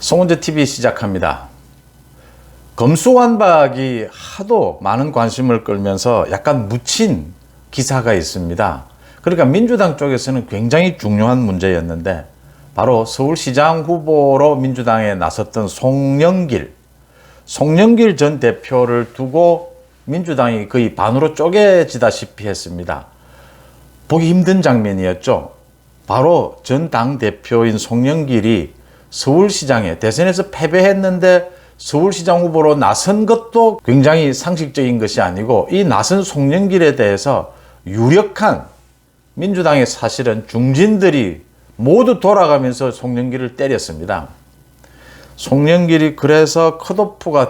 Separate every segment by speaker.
Speaker 1: 송은재 TV 시작합니다. 검수완박이 하도 많은 관심을 끌면서 약간 묻힌 기사가 있습니다. 그러니까 민주당 쪽에서는 굉장히 중요한 문제였는데 바로 서울시장 후보로 민주당에 나섰던 송영길 전 대표를 두고 민주당이 거의 반으로 쪼개지다시피 했습니다. 보기 힘든 장면이었죠. 바로 전 당대표인 송영길이 서울시장에 대선에서 패배했는데 서울시장 후보로 나선 것도 굉장히 상식적인 것이 아니고, 이 나선 송영길에 대해서 유력한 민주당의 사실은 중진들이 모두 돌아가면서 송영길을 때렸습니다. 송영길이 그래서 컷오프가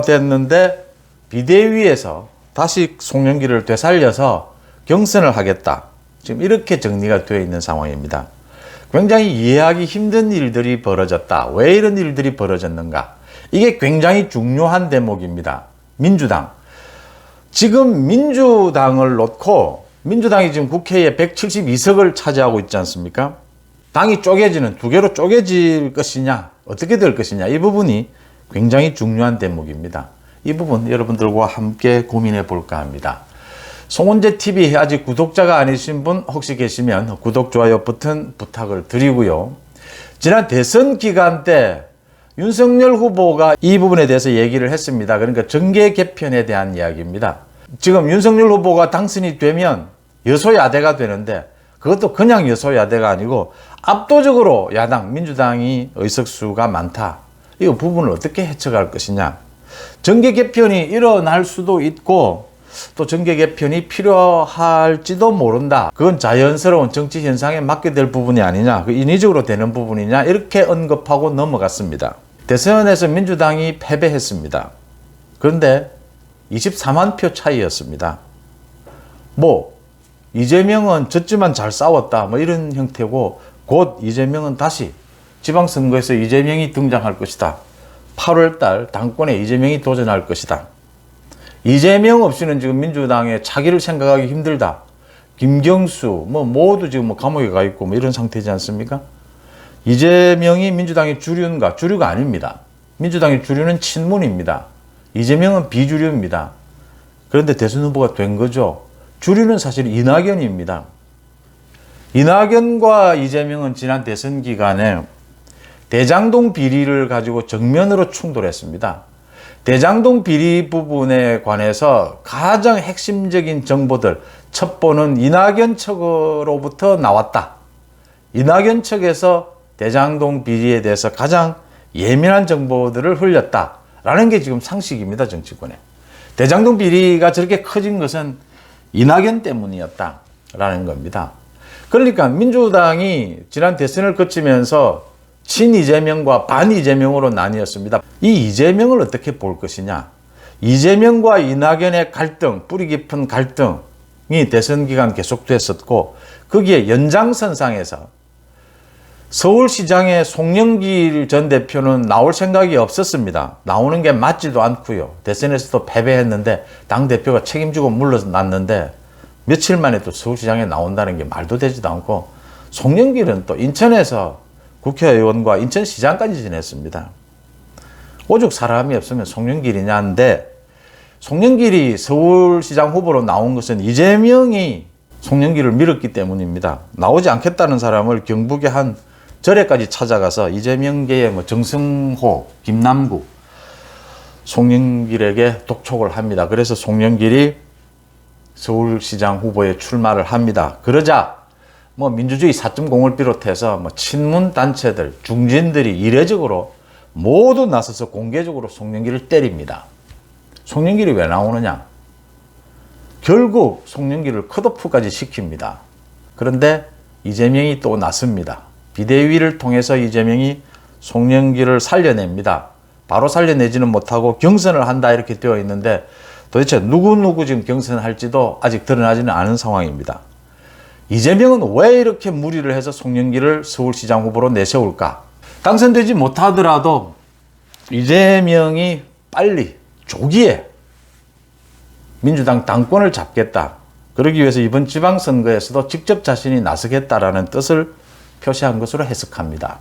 Speaker 1: 됐는데 비대위에서 다시 송영길을 되살려서 경선을 하겠다. 지금 이렇게 정리가 되어 있는 상황입니다. 굉장히 이해하기 힘든 일들이 벌어졌다. 왜 이런 일들이 벌어졌는가? 이게 굉장히 중요한 대목입니다. 민주당. 지금 민주당을 놓고 민주당이 지금 국회에 172석을 차지하고 있지 않습니까? 당이 쪼개지는, 두 개로 쪼개질 것이냐, 어떻게 될 것이냐, 이 부분이 굉장히 중요한 대목입니다. 이 부분 여러분들과 함께 고민해 볼까 합니다. 송은재 TV 아직 구독자가 아니신 분 혹시 계시면 구독, 좋아요 버튼 부탁을 드리고요. 지난 대선 기간 때 윤석열 후보가 이 부분에 대해서 얘기를 했습니다. 그러니까 정계 개편에 대한 이야기입니다. 지금 윤석열 후보가 당선이 되면 여소야대가 되는데 그것도 그냥 여소야대가 아니고 압도적으로 야당, 민주당이 의석수가 많다. 이 부분을 어떻게 해석할 것이냐. 정계 개편이 일어날 수도 있고 또 정계 개편이 필요할지도 모른다. 그건 자연스러운 정치 현상에 맞게 될 부분이 아니냐, 그 인위적으로 되는 부분이냐, 이렇게 언급하고 넘어갔습니다. 대선에서 민주당이 패배했습니다. 그런데 24만 표 차이였습니다. 이재명은 졌지만 잘 싸웠다, 이런 형태고, 곧 이재명은 다시 지방선거에서 이재명이 등장할 것이다. 8월달 당권에 이재명이 도전할 것이다. 이재명 없이는 지금 민주당의 차기를 생각하기 힘들다. 김경수 모두 지금 감옥에 가 있고 이런 상태지 않습니까? 이재명이 민주당의 주류인가? 주류가 아닙니다. 민주당의 주류는 친문입니다. 이재명은 비주류입니다. 그런데 대선 후보가 된 거죠. 주류는 사실 이낙연입니다. 이낙연과 이재명은 지난 대선 기간에 대장동 비리를 가지고 정면으로 충돌했습니다. 대장동 비리 부분에 관해서 가장 핵심적인 정보들, 첩보는 이낙연 측으로부터 나왔다. 이낙연 측에서 대장동 비리에 대해서 가장 예민한 정보들을 흘렸다라는 게 지금 상식입니다, 정치권에. 대장동 비리가 저렇게 커진 것은 이낙연 때문이었다라는 겁니다. 그러니까 민주당이 지난 대선을 거치면서 친 이재명과 반 이재명으로 나뉘었습니다. 이 이재명을 어떻게 볼 것이냐. 이재명과 이낙연의 갈등, 뿌리 깊은 갈등이 대선 기간 계속됐었고, 거기에 연장선상에서 서울시장의 송영길 전 대표는 나올 생각이 없었습니다. 나오는 게 맞지도 않고요. 대선에서도 패배했는데 당대표가 책임지고 물러났는데 며칠 만에 또 서울시장에 나온다는 게 말도 되지도 않고, 송영길은 또 인천에서 국회의원과 인천시장까지 지냈습니다. 오죽 사람이 없으면 송영길이냐인데, 송영길이 서울시장 후보로 나온 것은 이재명이 송영길을 밀었기 때문입니다. 나오지 않겠다는 사람을 경북의 한 절에까지 찾아가서 이재명계의 정승호, 김남구, 송영길에게 독촉을 합니다. 그래서 송영길이 서울시장 후보에 출마를 합니다. 그러자 민주주의 4.0을 비롯해서 친문 단체들, 중진들이 이례적으로 모두 나서서 공개적으로 송영길을 때립니다. 송영길이 왜 나오느냐? 결국 송영길을 컷오프까지 시킵니다. 그런데 이재명이 또 나섭니다. 비대위를 통해서 이재명이 송영길을 살려냅니다. 바로 살려내지는 못하고 경선을 한다 이렇게 되어 있는데 도대체 누구 지금 경선할지도 아직 드러나지는 않은 상황입니다. 이재명은 왜 이렇게 무리를 해서 송영길을 서울시장 후보로 내세울까? 당선되지 못하더라도 이재명이 빨리 조기에 민주당 당권을 잡겠다. 그러기 위해서 이번 지방선거에서도 직접 자신이 나서겠다라는 뜻을 표시한 것으로 해석합니다.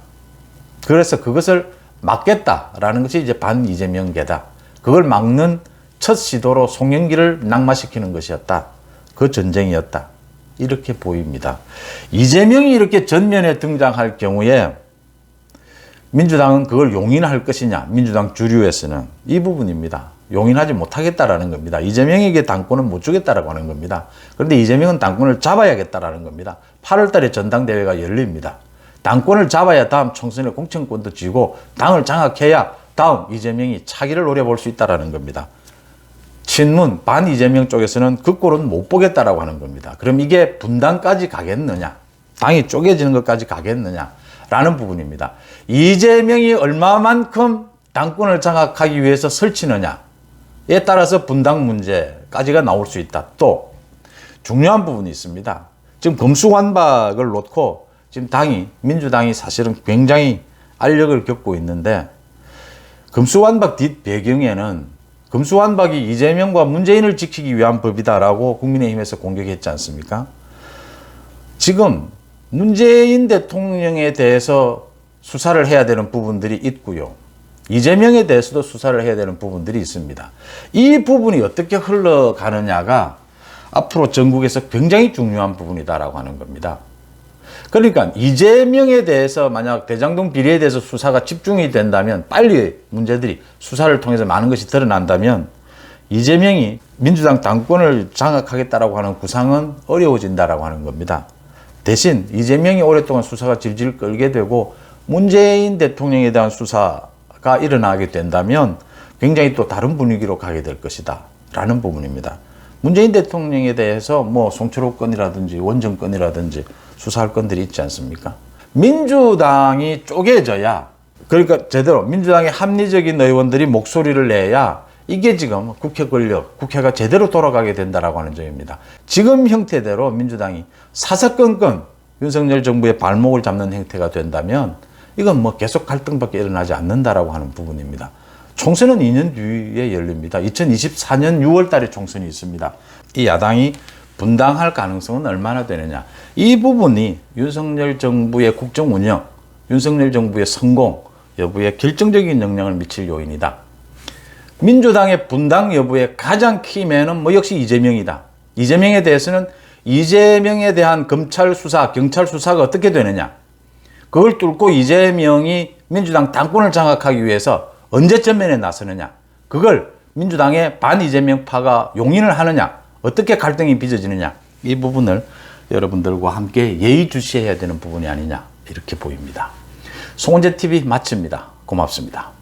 Speaker 1: 그래서 그것을 막겠다라는 것이 이제 반 이재명계다. 그걸 막는 첫 시도로 송영길을 낙마시키는 것이었다. 그 전쟁이었다. 이렇게 보입니다. 이재명이 이렇게 전면에 등장할 경우에 민주당은 그걸 용인할 것이냐, 민주당 주류에서는 이 부분입니다. 용인하지 못하겠다라는 겁니다. 이재명에게 당권은 못 주겠다라고 하는 겁니다. 그런데 이재명은 당권을 잡아야겠다라는 겁니다. 8월 달에 전당대회가 열립니다. 당권을 잡아야 다음 총선에 공천권도 쥐고 당을 장악해야 다음 이재명이 차기를 노려볼 수 있다라는 겁니다. 친문, 반 이재명 쪽에서는 그 꼴은 못 보겠다라고 하는 겁니다. 그럼 이게 분당까지 가겠느냐? 당이 쪼개지는 것까지 가겠느냐? 라는 부분입니다. 이재명이 얼마만큼 당권을 장악하기 위해서 설치느냐에 따라서 분당 문제까지가 나올 수 있다. 또 중요한 부분이 있습니다. 지금 금수완박을 놓고 지금 민주당이 사실은 굉장히 알력을 겪고 있는데 금수완박 뒷 배경에는 금수완박이 이재명과 문재인을 지키기 위한 법이다라고 국민의힘에서 공격했지 않습니까? 지금 문재인 대통령에 대해서 수사를 해야 되는 부분들이 있고요. 이재명에 대해서도 수사를 해야 되는 부분들이 있습니다. 이 부분이 어떻게 흘러가느냐가 앞으로 전국에서 굉장히 중요한 부분이다라고 하는 겁니다. 그러니까 이재명에 대해서 만약 대장동 비리에 대해서 수사가 집중이 된다면 빨리 문제들이 수사를 통해서 많은 것이 드러난다면 이재명이 민주당 당권을 장악하겠다라고 하는 구상은 어려워진다라고 하는 겁니다. 대신 이재명이 오랫동안 수사가 질질 끌게 되고 문재인 대통령에 대한 수사가 일어나게 된다면 굉장히 또 다른 분위기로 가게 될 것이다 라는 부분입니다. 문재인 대통령에 대해서 뭐 송철호 건이라든지 원전 건이라든지 수사할 건들이 있지 않습니까? 민주당이 쪼개져야, 그러니까 제대로 민주당의 합리적인 의원들이 목소리를 내야 이게 지금 국회 권력, 국회가 제대로 돌아가게 된다라고 하는 점입니다. 지금 형태대로 민주당이 사사건건 윤석열 정부의 발목을 잡는 형태가 된다면 이건 뭐 계속 갈등밖에 일어나지 않는다라고 하는 부분입니다. 총선은 2년 뒤에 열립니다. 2024년 6월 달에 총선이 있습니다. 이 야당이 분당할 가능성은 얼마나 되느냐. 이 부분이 윤석열 정부의 국정 운영, 윤석열 정부의 성공 여부에 결정적인 영향을 미칠 요인이다. 민주당의 분당 여부의 가장 키맨은 뭐 역시 이재명이다. 이재명에 대해서는 이재명에 대한 검찰 수사, 경찰 수사가 어떻게 되느냐. 그걸 뚫고 이재명이 민주당 당권을 장악하기 위해서 언제 전면에 나서느냐. 그걸 민주당의 반 이재명파가 용인을 하느냐. 어떻게 갈등이 빚어지느냐. 이 부분을 여러분들과 함께 예의주시해야 되는 부분이 아니냐. 이렇게 보입니다. 송원재 TV 마칩니다. 고맙습니다.